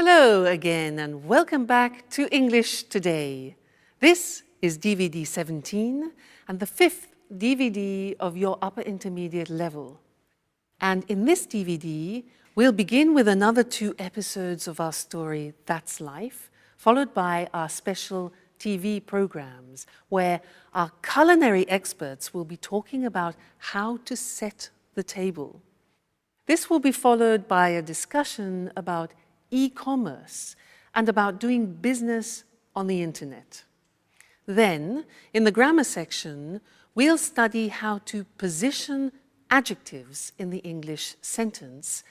Hello again and welcome back to English Today. This is DVD 17 and the fifth DVD of your upper intermediate level. And in this DVD, we'll begin with another 2 episodes of our story, That's Life, followed by our special TV programs, where our culinary experts will be talking about how to set the table. This will be followed by a discussion about e-commerce and about doing business on the internet. Then, in the grammar section, we'll study how to position adjectives in the English sentence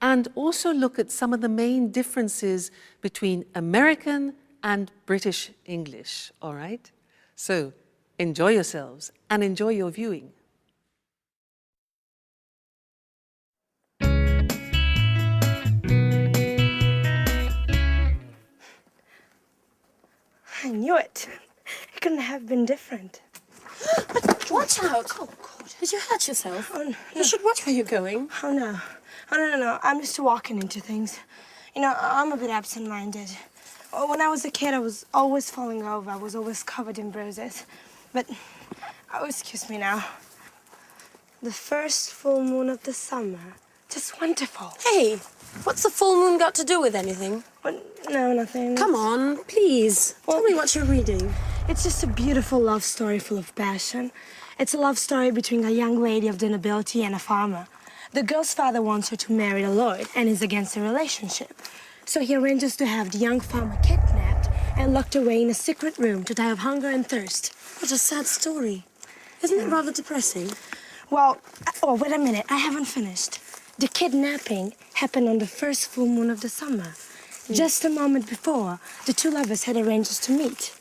and also look at some of the main differences between American and British English, all right? So, enjoy yourselves and enjoy your viewing. I knew it. It couldn't have been different. Watch out! Oh, God. Did you hurt yourself? Oh, no. You should watch where you're going. Oh, no. Oh, no. I'm used to walking into things. You know, I'm a bit absent-minded. When I was a kid, I was always falling over. I was always covered in bruises. But, oh, excuse me now. The first full moon of the summer. Just wonderful. Hey, what's the full moon got to do with anything? No, nothing. Come on, please. Tell me what you're reading. It's just a beautiful love story full of passion. It's a love story between a young lady of the nobility and a farmer. The girl's father wants her to marry a lord and is against the relationship. So he arranges to have the young farmer kidnapped and locked away in a secret room to die of hunger and thirst. What a sad story. Isn't it rather depressing? Well, oh, wait a minute. I haven't finished. The kidnapping happened on the first full moon of the summer. Just a moment before, the 2 lovers had arranged to meet.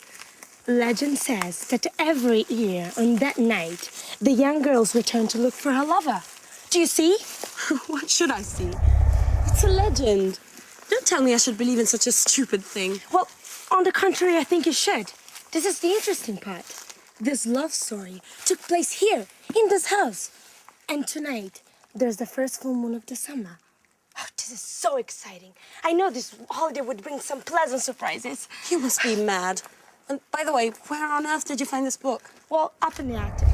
Legend says that every year on that night, the young girls return to look for her lover. Do you see? What should I see? It's a legend. Don't tell me I should believe in such a stupid thing. Well, on the contrary, I think you should. This is the interesting part. This love story took place here, in this house. And tonight, there's the first full moon of the summer. Oh, this is so exciting. I know this holiday would bring some pleasant surprises. You must be mad. And by the way, where on earth did you find this book? Well, up in the attic.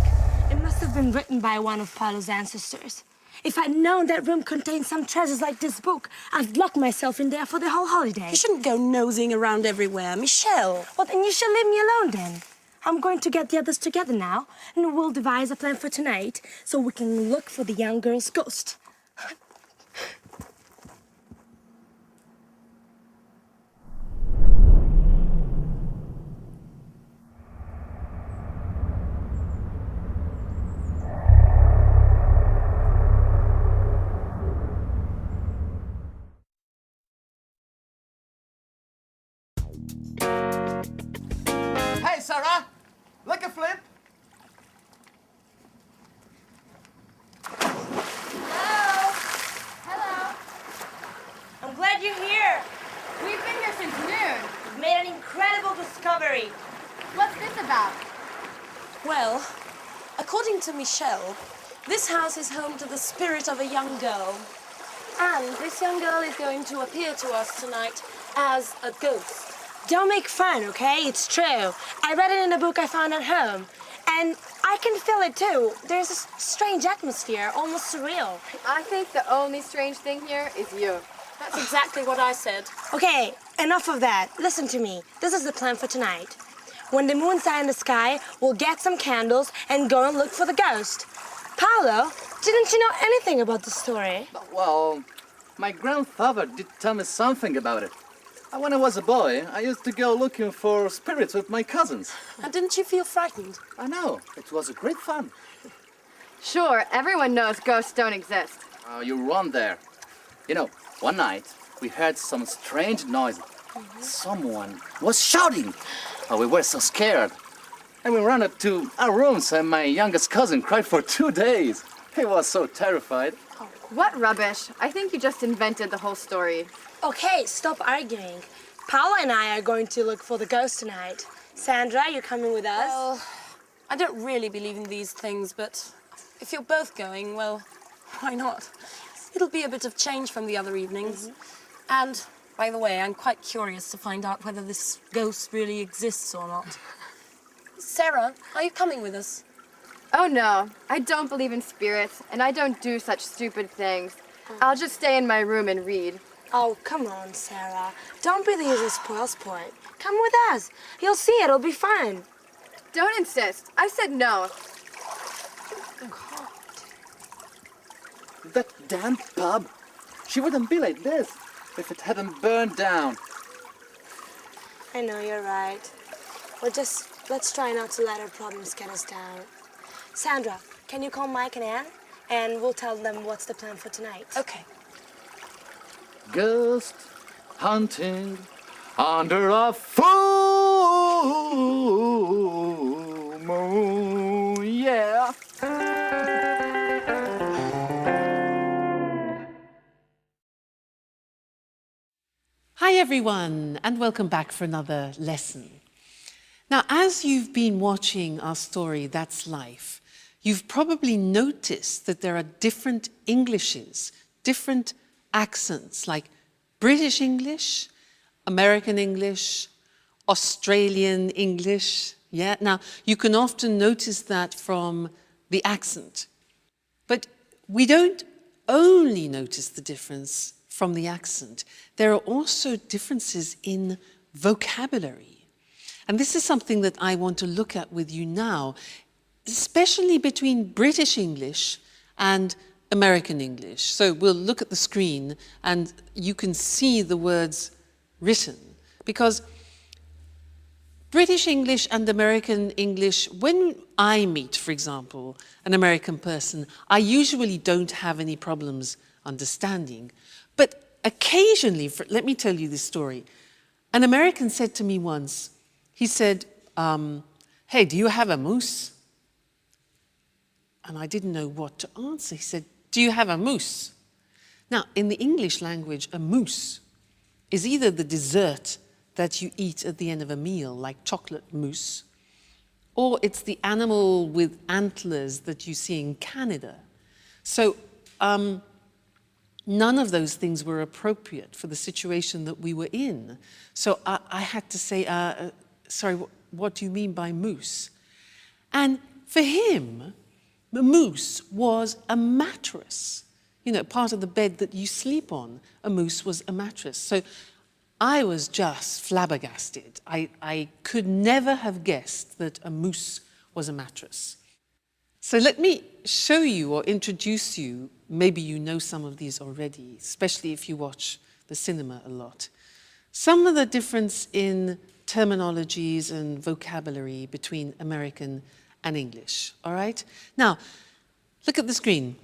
It must have been written by one of Paolo's ancestors. If I'd known that room contained some treasures like this book, I'd lock myself in there for the whole holiday. You shouldn't go nosing around everywhere, Michelle. Well, then you should leave me alone then. I'm going to get the others together now, and we'll devise a plan for tonight so we can look for the young girl's ghost. Hey, Sarah! Lick a flip! Hello. I'm glad you're here. We've been here since noon. You've made an incredible discovery. What's this about? Well, according to Michelle, this house is home to the spirit of a young girl. And this young girl is going to appear to us tonight as a ghost. Don't make fun, okay? It's true. I read it in a book I found at home. And I can feel it, too. There's a strange atmosphere, almost surreal. I think the only strange thing here is you. That's exactly what I said. Okay, enough of that. Listen to me. This is the plan for tonight. When the moon's high in the sky, we'll get some candles and go and look for the ghost. Paolo, didn't you know anything about the story? Well, my grandfather did tell me something about it. When I was a boy, I used to go looking for spirits with my cousins. And didn't you feel frightened? I know, it was a great fun. Sure, everyone knows ghosts don't exist. Oh, you're wrong there. You know, one night, we heard some strange noise. Someone was shouting. Oh, we were so scared. And we ran up to our rooms and my youngest cousin cried for 2 days. He was so terrified. What rubbish. I think you just invented the whole story. Okay, stop arguing. Paolo and I are going to look for the ghost tonight. Sandra, you coming with us? Well, I don't really believe in these things, but if you're both going, well, why not? It'll be a bit of change from the other evenings. And By the way, I'm quite curious to find out whether this ghost really exists or not. Sarah, are you coming with us? Oh no, I don't believe in spirits, and I don't do such stupid things. I'll just stay in my room and read. Oh, come on, Sarah. Don't be the usual spoil sport. Come with us. You'll see it'll be fun. Don't insist. I said no. That damn pub. She wouldn't be like this if it hadn't burned down. I know, you're right. Let's try not to let our problems get us down. Sandra, can you call Mike and Anne? And we'll tell them what's the plan for tonight. Okay. Ghost hunting under a full moon, yeah. Hi everyone, and welcome back for another lesson. Now, as you've been watching our story, That's Life, you've probably noticed that there are different Englishes, different accents, like British English, American English, Australian English. Yeah, now you can often notice that from the accent. But we don't only notice the difference from the accent. There are also differences in vocabulary. And this is something that I want to look at with you now, especially between British English and American English. So we'll look at the screen and you can see the words written, because British English and American English, when I meet, for example, an American person, I usually don't have any problems understanding. But occasionally, let me tell you this story. An American said to me once, he said, hey, do you have a moose? And I didn't know what to answer. He said, do you have a moose? Now, in the English language, a moose is either the dessert that you eat at the end of a meal, like chocolate mousse, or it's the animal with antlers that you see in Canada. So none of those things were appropriate for the situation that we were in. So I had to say, sorry, what do you mean by moose? And for him, the moose was a mattress. You know, part of the bed that you sleep on, a moose was a mattress. So I was just flabbergasted. I could never have guessed that a moose was a mattress. So let me show you or introduce you, maybe you know some of these already, especially if you watch the cinema a lot. Some of the difference in terminologies and vocabulary between American and English, all right? Now, look at the screen.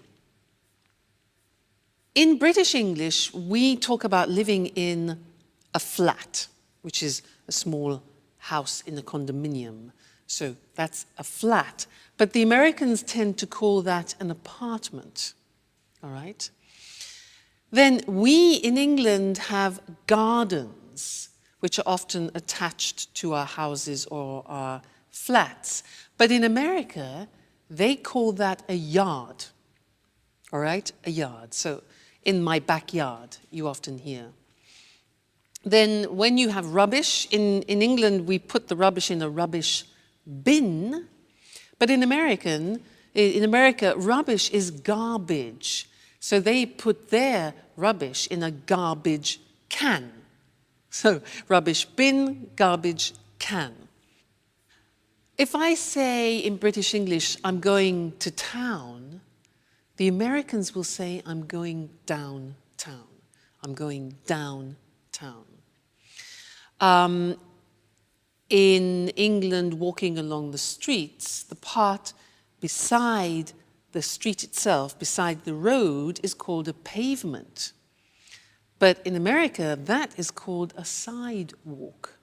In British English, we talk about living in a flat, which is a small house in a condominium. So that's a flat. But the Americans tend to call that an apartment, all right? Then we in England have gardens, which are often attached to our houses or our flats. But in America, they call that a yard, all right? A yard. So in my backyard, you often hear. Then when you have rubbish, in England, we put the rubbish in a rubbish bin. But in America, rubbish is garbage. So they put their rubbish in a garbage can. So rubbish bin, garbage can. If I say in British English, I'm going to town, the Americans will say, I'm going downtown. I'm going downtown. In England, walking along the streets, the part beside the street itself, beside the road, is called a pavement. But in America, that is called a sidewalk.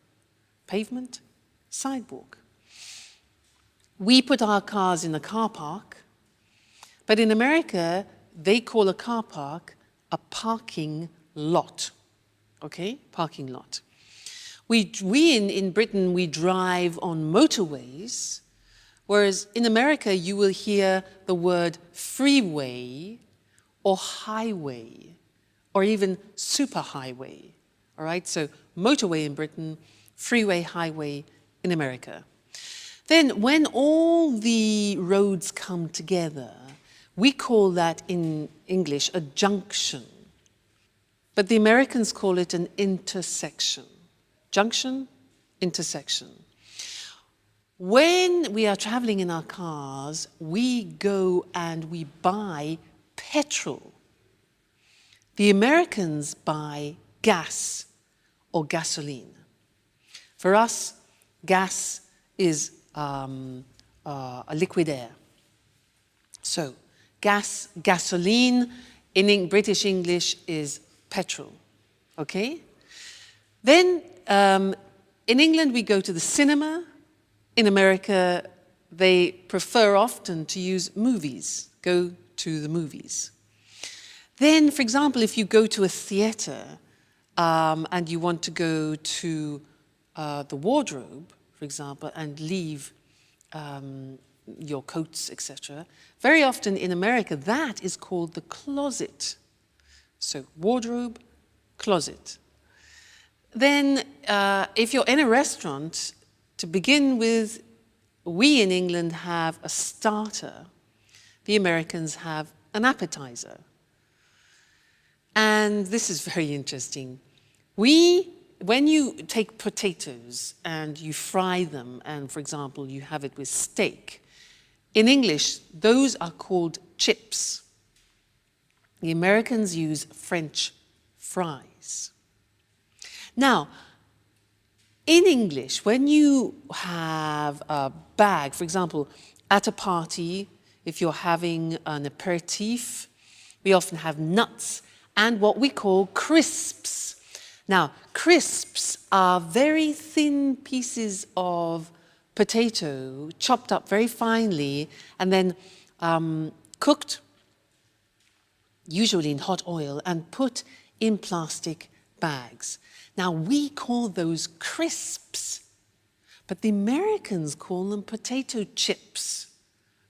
Pavement, sidewalk. We put our cars in a car park, but in America, they call a car park a parking lot. Okay, parking lot. We in Britain, we drive on motorways, whereas in America, you will hear the word freeway or highway or even superhighway, All right, so motorway in Britain, freeway, highway in America. Then when all the roads come together, we call that in English a junction. But the Americans call it an intersection. Junction, intersection. When we are traveling in our cars, we go and we buy petrol. The Americans buy gas or gasoline. For us, gas is a liquid air. So, gas, gasoline, in British English is petrol, okay? Then, in England, we go to the cinema. In America, they prefer often to use movies, go to the movies. Then, for example, if you go to a theatre and you want to go to the wardrobe, for example, and leave your coats, etc., very often in America, that is called the closet. So, wardrobe, closet. Then, if you're in a restaurant, to begin with, we in England have a starter. The Americans have an appetizer. And this is very interesting. When you take potatoes and you fry them, and for example, you have it with steak, in English, those are called chips. The Americans use French fries. Now, in English, when you have a bag, for example, at a party, if you're having an aperitif, we often have nuts and what we call crisps. Now, crisps are very thin pieces of potato chopped up very finely and then cooked, usually in hot oil, and put in plastic bags. Now, we call those crisps, but the Americans call them potato chips.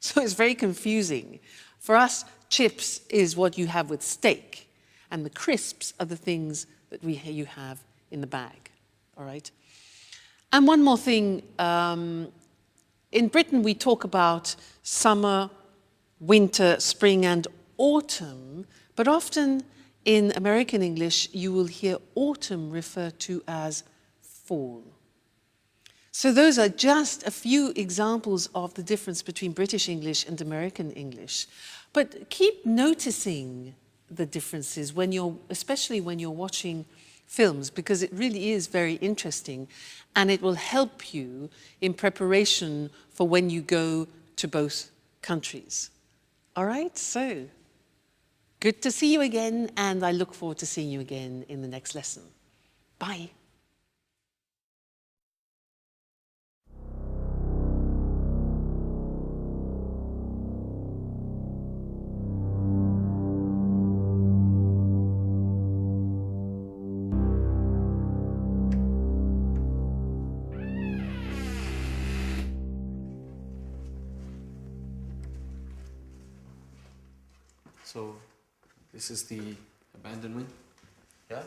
So it's very confusing. For us, chips is what you have with steak, and the crisps are the things that you have in the bag, all right? And one more thing, in Britain we talk about summer, winter, spring and autumn, but often in American English, you will hear autumn referred to as fall. So those are just a few examples of the difference between British English and American English. But keep noticing the differences especially when you're watching films, because it really is very interesting and it will help you in preparation for when you go to both countries. All right, so good to see you again, and I look forward to seeing you again in the next lesson. Bye. So, this is the abandoned wing? Yeah?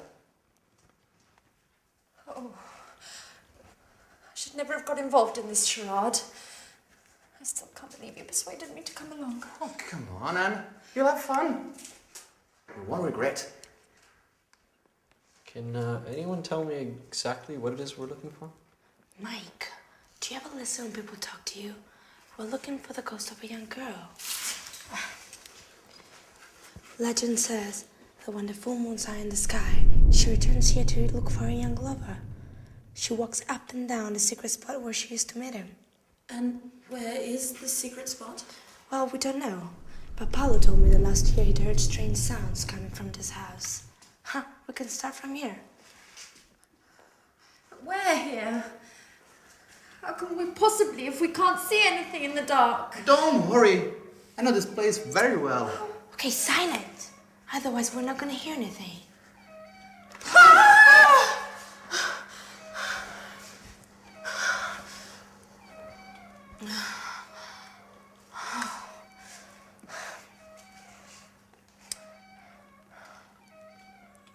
Oh, I should never have got involved in this charade. I still can't believe you persuaded me to come along. Oh, come on, Anne. You'll have fun. You won't regret. Can anyone tell me exactly what it is we're looking for? Mike, do you ever listen when people talk to you? We're looking for the ghost of a young girl. Legend says that when the full moon's high in the sky, she returns here to look for a young lover. She walks up and down the secret spot where she used to meet him. And where is the secret spot? Well, we don't know. But Paolo told me that last year he'd heard strange sounds coming from this house. We can start from here. Where here? How can we possibly if we can't see anything in the dark? Don't worry. I know this place very well. Okay, silent. Otherwise, we're not gonna hear anything.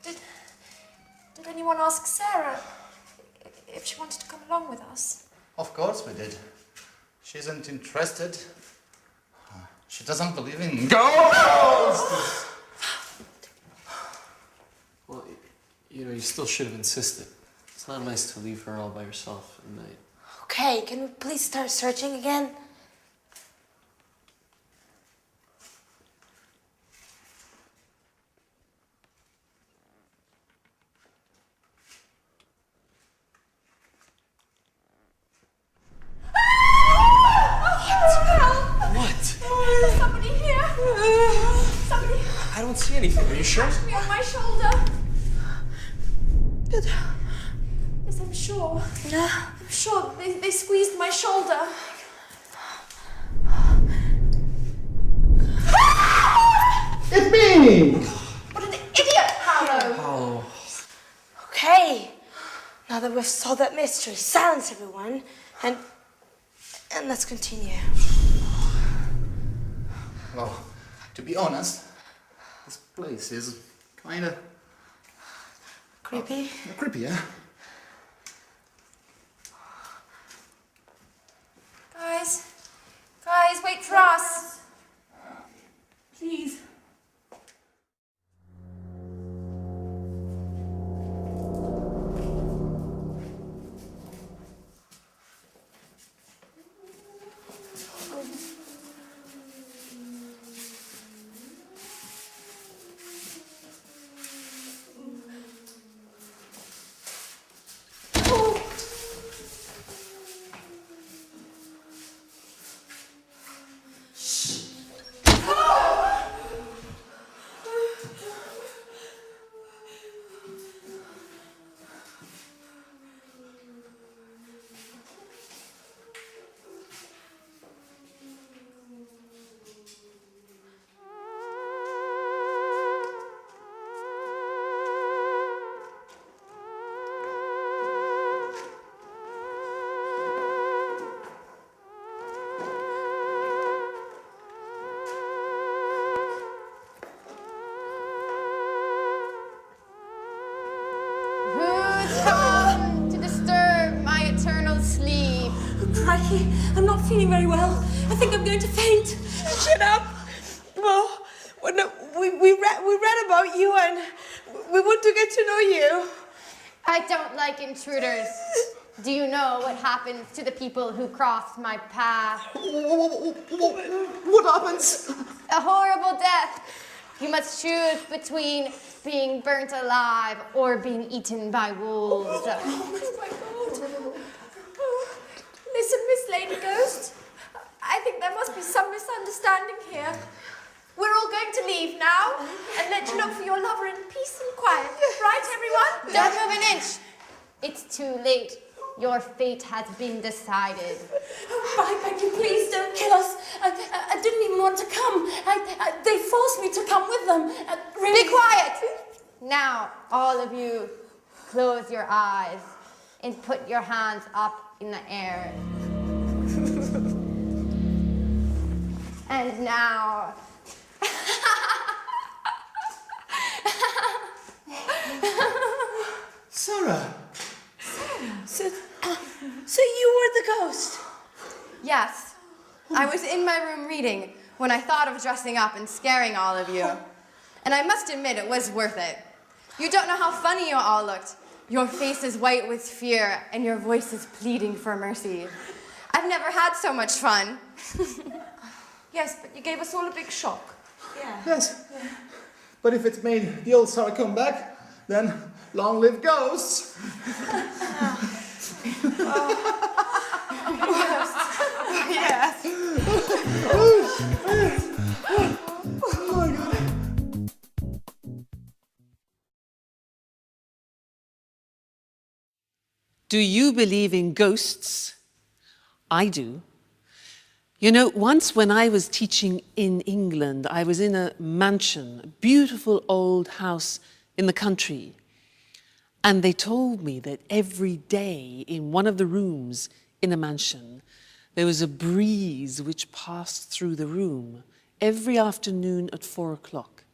Did anyone ask Sarah if she wanted to come along with us? Of course we did. She isn't interested. She doesn't believe in ghosts! Well, you still should have insisted. It's not nice to leave her all by herself at night. Okay, can we please start searching again? What? There's somebody here. Somebody I don't see anything. Are you sure? touched me on my shoulder. Yes, I'm sure. I'm sure they squeezed my shoulder. It's me! What an idiot, Paolo! Paolo. Okay. Now that we've solved that mystery, silence everyone, and let's continue. Well, to be honest, this place is kinda Creepy. creepy, yeah? Guys, wait for us. Please. Who's come to disturb my eternal sleep? Crikey, I'm not feeling very well. I think I'm going to faint. Shut up! Well, no, we read about you and we want to get to know you. I don't like intruders. Do you know what happens to the people who cross my path? What happens? A horrible death. You must choose between being burnt alive or being eaten by wolves. Oh my God. Listen, Miss Lady Ghost. I think there must be some misunderstanding here. We're all going to leave now and let you look for your lover in peace and quiet. Right, everyone? Don't move an inch. It's too late. Your fate has been decided. I beg you, please don't kill us. I didn't even want to come. They forced me to come with them. Really. Be quiet! Now, all of you, close your eyes and put your hands up in the air. And now... Sarah! So you were the ghost? Yes, I was in my room reading when I thought of dressing up and scaring all of you. And I must admit, it was worth it. You don't know how funny you all looked. Your faces white with fear and your voices pleading for mercy. I've never had so much fun. Yes, but you gave us all a big shock. Yes. But if it made the old Sarah come back, then long live ghosts! Do you believe in ghosts? I do. You know, once when I was teaching in England, I was in a mansion, a beautiful old house in the country. And they told me that every day in one of the rooms in a mansion, there was a breeze which passed through the room every afternoon at 4 o'clock.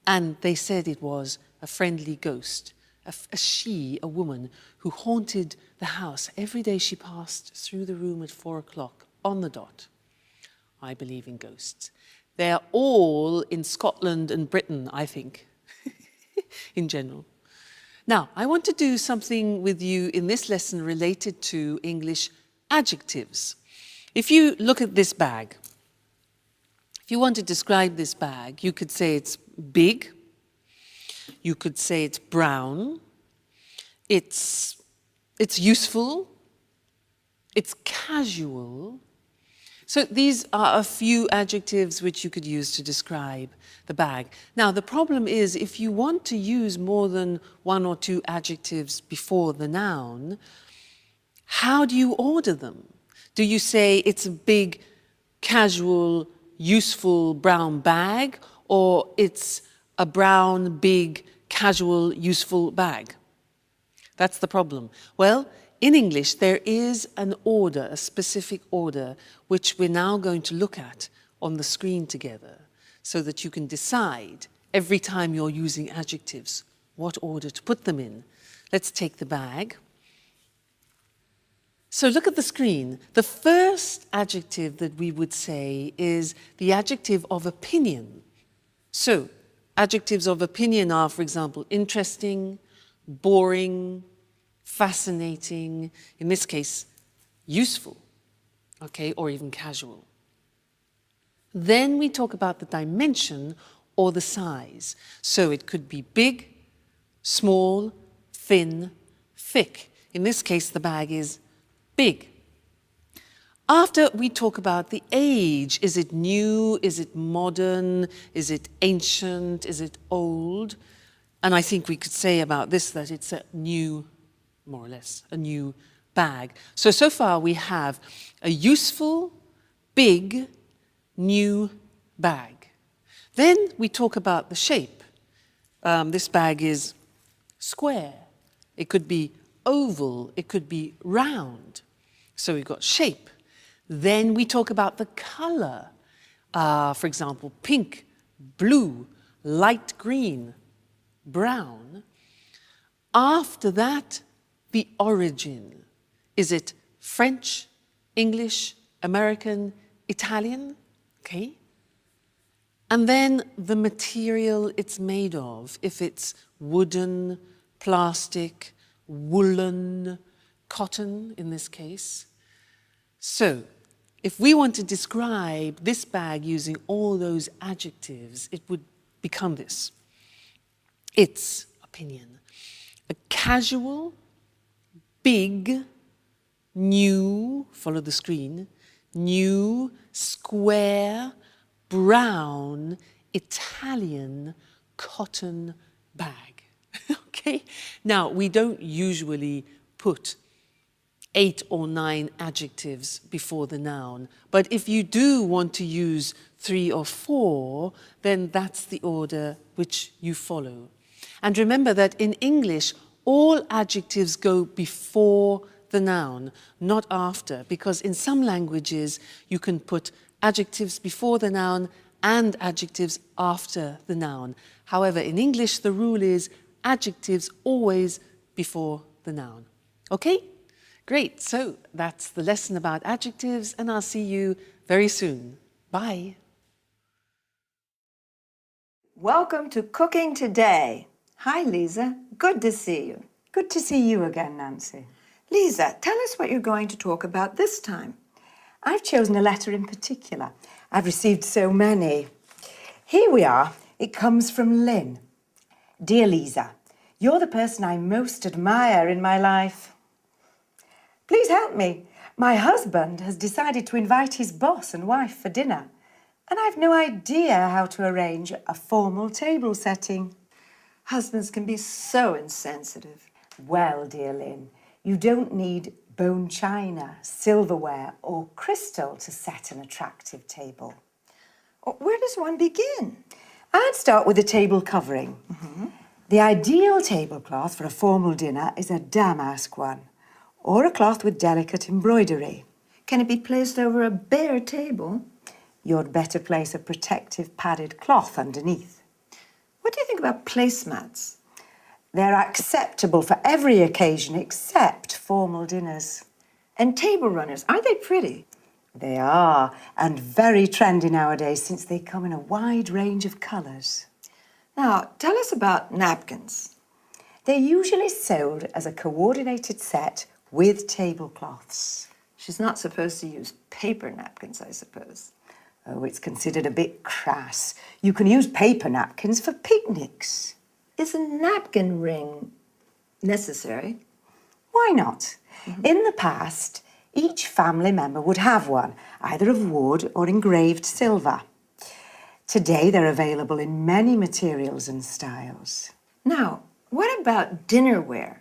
And they said it was a friendly ghost, a she, a woman, who haunted the house every day she passed through the room at 4 o'clock on the dot. I believe in ghosts. They're all in Scotland and Britain, I think, in general. Now, I want to do something with you in this lesson related to English adjectives. If you look at this bag, if you want to describe this bag, you could say it's big, you could say it's brown, it's useful, it's casual. So these are a few adjectives which you could use to describe the bag. Now, the problem is if you want to use more than 1 or 2 adjectives before the noun, how do you order them? Do you say it's a big, casual, useful brown bag, or it's a brown, big, casual, useful bag? That's the problem. Well, in English, there is an order, a specific order, which we're now going to look at on the screen together, so that you can decide every time you're using adjectives what order to put them in. Let's take the bag. So look at the screen. The first adjective that we would say is the adjective of opinion. So adjectives of opinion are, for example, interesting, boring, fascinating, in this case, useful, okay, or even casual. Then we talk about the dimension or the size. So it could be big, small, thin, thick. In this case, the bag is big. After we talk about the age, is it new, is it modern, is it ancient, is it old? And I think we could say about this that it's a new, more or less, a new bag. So far we have a useful, big, new bag. Then we talk about the shape. This bag is square. It could be oval. It could be round. So we've got shape. Then we talk about the color. For example, pink, blue, light green, brown. After that, the origin. Is it French, English, American, Italian? Okay. And then the material it's made of. If it's wooden, plastic, woolen, cotton in this case. So, if we want to describe this bag using all those adjectives, it would become this. Its opinion. A casual, big, new, follow the screen, new, square, brown, Italian cotton bag. Okay? Now, we don't usually put 8 or 9 adjectives before the noun, but if you do want to use 3 or 4, then that's the order which you follow. And remember that in English, all adjectives go before the noun, not after, because in some languages you can put adjectives before the noun and adjectives after the noun. However, in English, the rule is adjectives always before the noun. Okay? Great. So that's the lesson about adjectives, and I'll see you very soon. Bye. Welcome to Cooking Today. Hi, Lisa. Good to see you. Good to see you again, Nancy. Lisa, tell us what you're going to talk about this time. I've chosen a letter in particular. I've received so many. Here we are. It comes from Lynn. Dear Lisa, you're the person I most admire in my life. Please help me. My husband has decided to invite his boss and wife for dinner, and I've no idea how to arrange a formal table setting. Husbands can be so insensitive. Well, dear Lynn, you don't need bone china, silverware, or crystal to set an attractive table. Where does one begin? I'd start with the table covering. The ideal tablecloth for a formal dinner is a damask one, or a cloth with delicate embroidery. Can it be placed over a bare table? You'd better place a protective padded cloth underneath. What do you think about placemats? They're acceptable for every occasion except formal dinners. And table runners, aren't they pretty? They are, and very trendy nowadays since they come in a wide range of colours. Now, tell us about napkins. They're usually sold as a coordinated set with tablecloths. She's not supposed to use paper napkins, I suppose. Oh, it's considered a bit crass. You can use paper napkins for picnics. Is a napkin ring necessary? Why not? In the past, each family member would have one, either of wood or engraved silver. Today, they're available in many materials and styles. Now, what about dinnerware?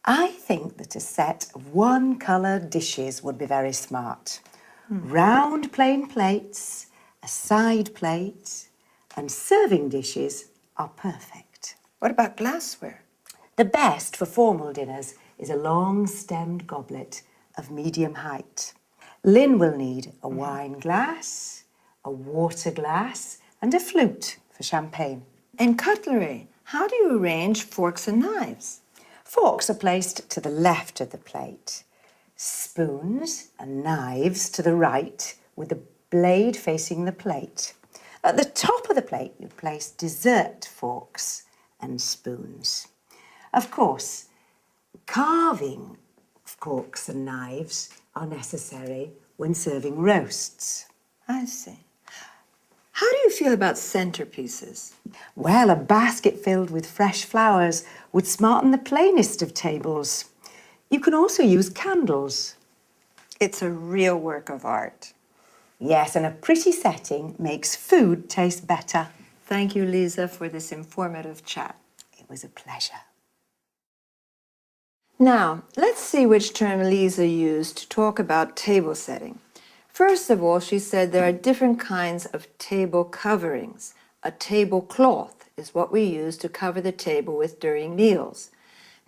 I think that a set of one-colour dishes would be very smart. Round plain plates, a side plate, and serving dishes are perfect. What about glassware? The best for formal dinners is a long-stemmed goblet of medium height. Lynn will need a wine glass, a water glass, and a flute for champagne. And cutlery, how do you arrange forks and knives? Forks are placed to the left of the plate. Spoons and knives to the right, with the blade facing the plate. At the top of the plate, you place dessert forks and spoons. Of course, carving forks and knives are necessary when serving roasts. I see. How do you feel about centerpieces? Well, a basket filled with fresh flowers would smarten the plainest of tables. You can also use candles. It's a real work of art. Yes, and a pretty setting makes food taste better. Thank you, Lisa, for this informative chat. It was a pleasure. Now, let's see which term Lisa used to talk about table setting. First of all, she said there are different kinds of table coverings. A tablecloth is what we use to cover the table with during meals.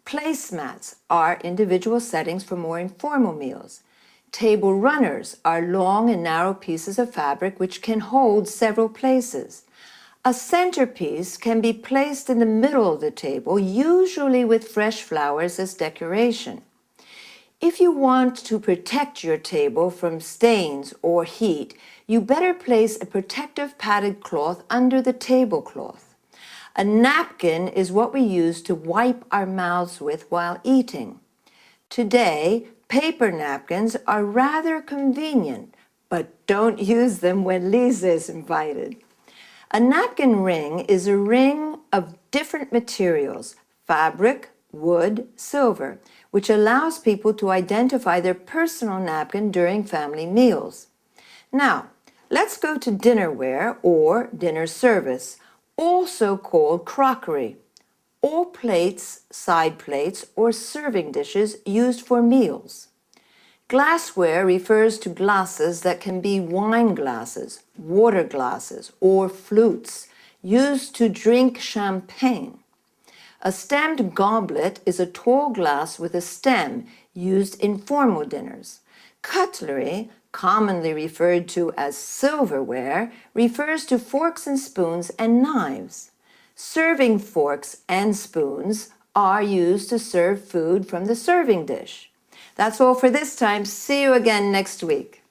Placemats are individual settings for more informal meals. Table runners are long and narrow pieces of fabric which can hold several places. A centerpiece can be placed in the middle of the table, usually with fresh flowers as decoration. If you want to protect your table from stains or heat, you better place a protective padded cloth under the tablecloth. A napkin is what we use to wipe our mouths with while eating. Today, paper napkins are rather convenient, but don't use them when Lisa is invited. A napkin ring is a ring of different materials, fabric, wood, silver, which allows people to identify their personal napkin during family meals. Now, let's go to dinnerware or dinner service, also called crockery. All plates, side plates, or serving dishes used for meals. Glassware refers to glasses that can be wine glasses, water glasses, or flutes, used to drink champagne. A stemmed goblet is a tall glass with a stem used in formal dinners. Cutlery, commonly referred to as silverware, refers to forks and spoons and knives. Serving forks and spoons are used to serve food from the serving dish. That's all for this time. See you again next week.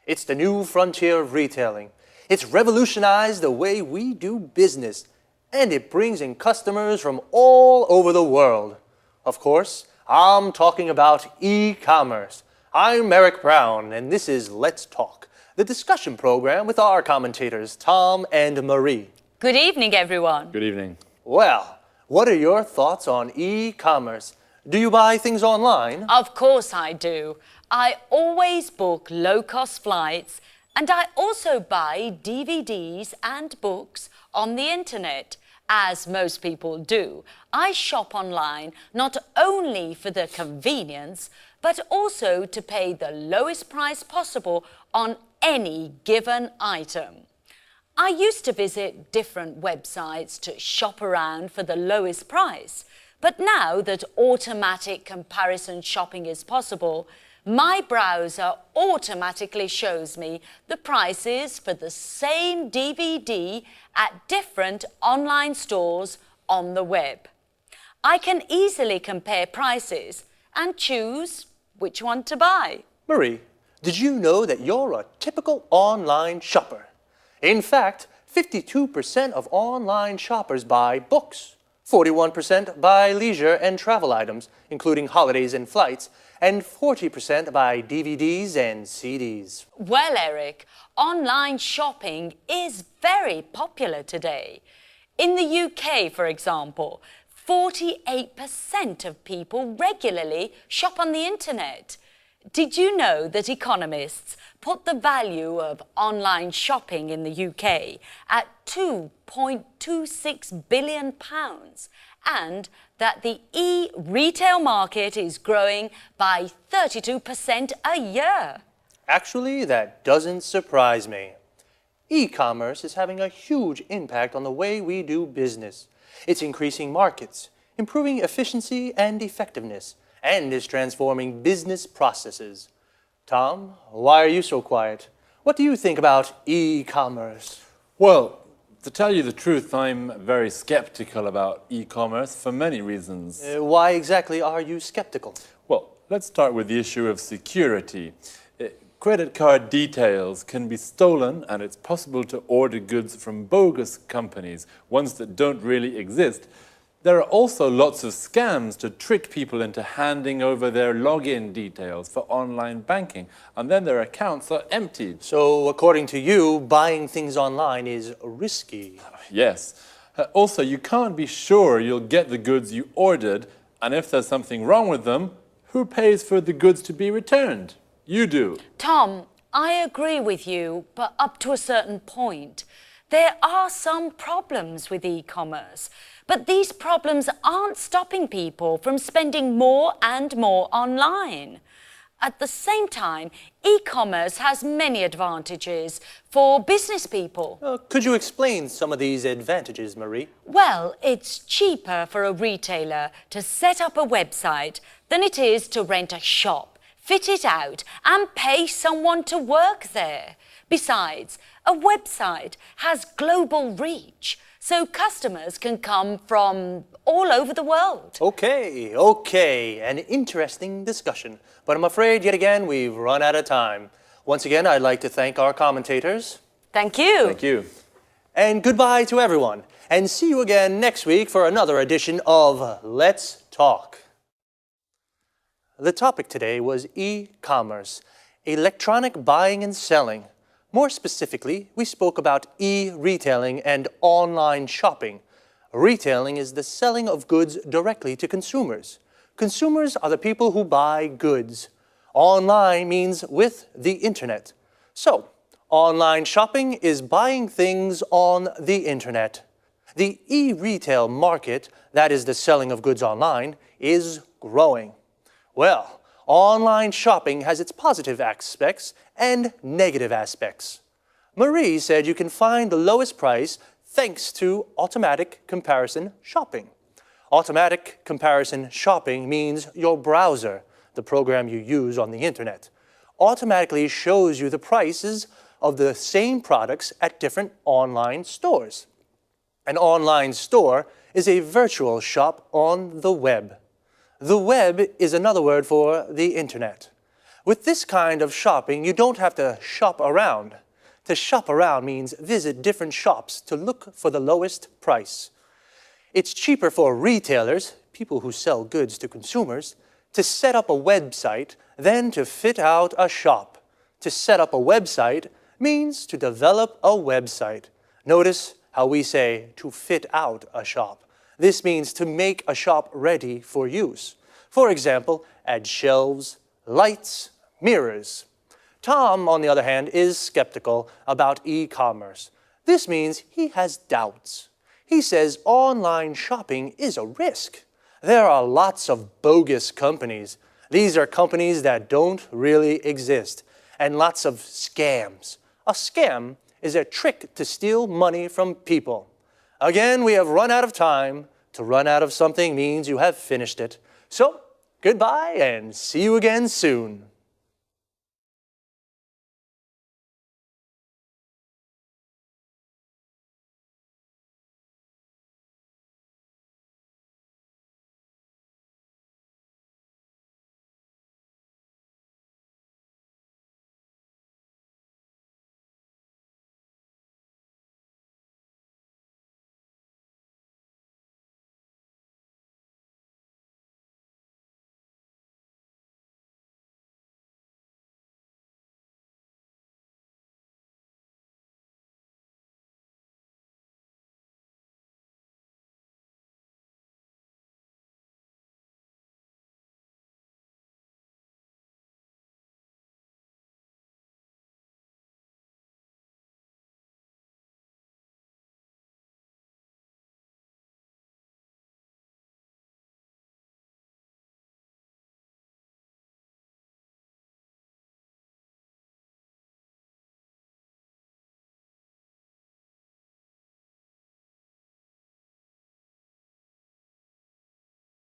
It's the new frontier of retailing. It's revolutionized the way we do business, and it brings in customers from all over the world. Of course, I'm talking about e-commerce. I'm Eric Brown, and this is Let's Talk, the discussion program with our commentators, Tom and Marie. Good evening, everyone. Good evening. Well, what are your thoughts on e-commerce? Do you buy things online? Of course I do. I always book low-cost flights, and I also buy DVDs and books on the internet, as most people do. I shop online not only for the convenience, but also to pay the lowest price possible on any given item. I used to visit different websites to shop around for the lowest price, but now that automatic comparison shopping is possible, my browser automatically shows me the prices for the same DVD at different online stores on the web. I can easily compare prices and choose which one to buy. Marie, did you know that you're a typical online shopper? In fact, 52% of online shoppers buy books, 41% buy leisure and travel items, including holidays and flights, and 40% buy DVDs and CDs. Well, Eric, online shopping is very popular today. In the UK, for example, 48% of people regularly shop on the internet. Did you know that economists put the value of online shopping in the UK at £2.26 billion and that the e-retail market is growing by 32% a year? Actually, that doesn't surprise me. E-commerce is having a huge impact on the way we do business. It's increasing markets, improving efficiency and effectiveness, and is transforming business processes. Tom, why are you so quiet? What do you think about e-commerce? Well, to tell you the truth, I'm very skeptical about e-commerce for many reasons. Why exactly are you skeptical? Well, let's start with the issue of security. Credit card details can be stolen, and it's possible to order goods from bogus companies, ones that don't really exist. There are also lots of scams to trick people into handing over their login details for online banking, and then their accounts are emptied. So, according to you, buying things online is risky. Yes. Also, you can't be sure you'll get the goods you ordered, and if there's something wrong with them, who pays for the goods to be returned? You do. Tom, I agree with you, but up to a certain point. There are some problems with e-commerce, but these problems aren't stopping people from spending more and more online. At the same time, e-commerce has many advantages for business people. Could you explain some of these advantages, Marie? Well, it's cheaper for a retailer to set up a website than it is to rent a shop, fit it out, and pay someone to work there. Besides, a website has global reach, so customers can come from all over the world. Okay, an interesting discussion. But I'm afraid, yet again, we've run out of time. Once again, I'd like to thank our commentators. Thank you. Thank you. And goodbye to everyone. And see you again next week for another edition of Let's Talk. The topic today was e-commerce, electronic buying and selling. More specifically, we spoke about e-retailing and online shopping. Retailing is the selling of goods directly to consumers. Consumers are the people who buy goods. Online means with the internet. So, online shopping is buying things on the internet. The e-retail market, that is the selling of goods online, is growing. Well, online shopping has its positive aspects and negative aspects. Marie said you can find the lowest price thanks to automatic comparison shopping. Automatic comparison shopping means your browser, the program you use on the internet, automatically shows you the prices of the same products at different online stores. An online store is a virtual shop on the web. The web is another word for the internet. With this kind of shopping, you don't have to shop around. To shop around means visit different shops to look for the lowest price. It's cheaper for retailers, people who sell goods to consumers, to set up a website than to fit out a shop. To set up a website means to develop a website. Notice how we say to fit out a shop. This means to make a shop ready for use. For example, add shelves, lights, mirrors. Tom, on the other hand, is skeptical about e-commerce. This means he has doubts. He says online shopping is a risk. There are lots of bogus companies. These are companies that don't really exist. And lots of scams. A scam is a trick to steal money from people. Again, we have run out of time. To run out of something means you have finished it. So, goodbye and see you again soon.